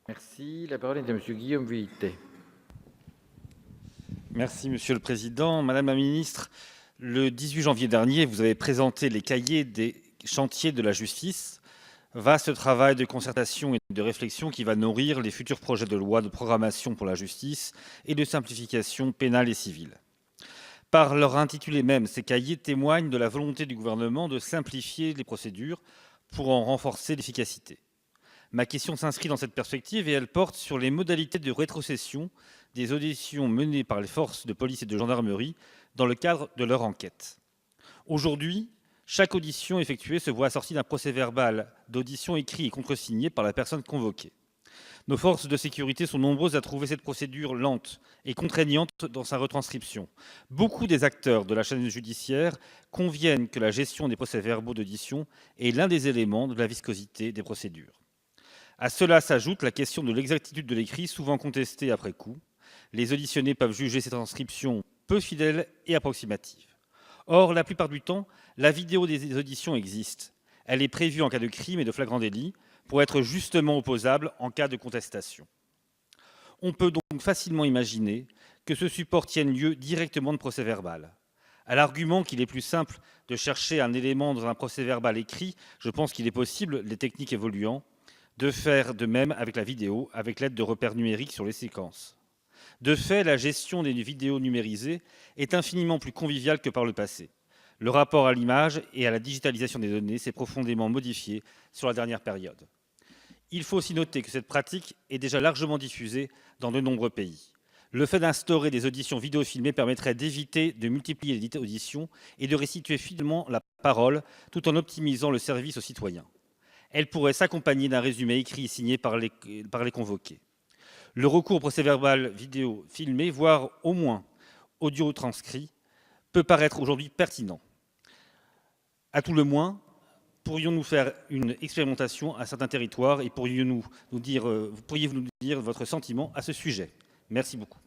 Merci. La parole est à Monsieur Guillaume Vuilletet. Merci Monsieur le Président. Madame la Ministre, le 18 janvier dernier, vous avez présenté les cahiers des chantiers de la justice. Vaste travail de concertation et de réflexion qui va nourrir les futurs projets de loi de programmation pour la justice et de simplification pénale et civile. Par leur intitulé même, ces cahiers témoignent de la volonté du gouvernement de simplifier les procédures pour en renforcer l'efficacité. Ma question s'inscrit dans cette perspective et elle porte sur les modalités de rétrocession des auditions menées par les forces de police et de gendarmerie dans le cadre de leur enquête. Aujourd'hui, chaque audition effectuée se voit assortie d'un procès-verbal d'audition écrit et contresigné par la personne convoquée. Nos forces de sécurité sont nombreuses à trouver cette procédure lente et contraignante dans sa retranscription. Beaucoup des acteurs de la chaîne judiciaire conviennent que la gestion des procès-verbaux d'audition est l'un des éléments de la viscosité des procédures. À cela s'ajoute la question de l'exactitude de l'écrit, souvent contestée après coup. Les auditionnés peuvent juger ces transcriptions peu fidèles et approximatives. Or, la plupart du temps, la vidéo des auditions existe. Elle est prévue en cas de crime et de flagrant délit pour être justement opposable en cas de contestation. On peut donc facilement imaginer que ce support tienne lieu directement de procès-verbal. À l'argument qu'il est plus simple de chercher un élément dans un procès-verbal écrit, je pense qu'il est possible, les techniques évoluant, de faire de même avec la vidéo, avec l'aide de repères numériques sur les séquences. De fait, la gestion des vidéos numérisées est infiniment plus conviviale que par le passé. Le rapport à l'image et à la digitalisation des données s'est profondément modifié sur la dernière période. Il faut aussi noter que cette pratique est déjà largement diffusée dans de nombreux pays. Le fait d'instaurer des auditions vidéo filmées permettrait d'éviter de multiplier les auditions et de restituer fidèlement la parole tout en optimisant le service aux citoyens. Elle pourrait s'accompagner d'un résumé écrit signé par les convoqués. Le recours au procès-verbal vidéo filmé, voire au moins audio transcrit, peut paraître aujourd'hui pertinent. À tout le moins, pourrions-nous faire une expérimentation à certains territoires et pourriez-vous nous dire votre sentiment à ce sujet? Merci beaucoup.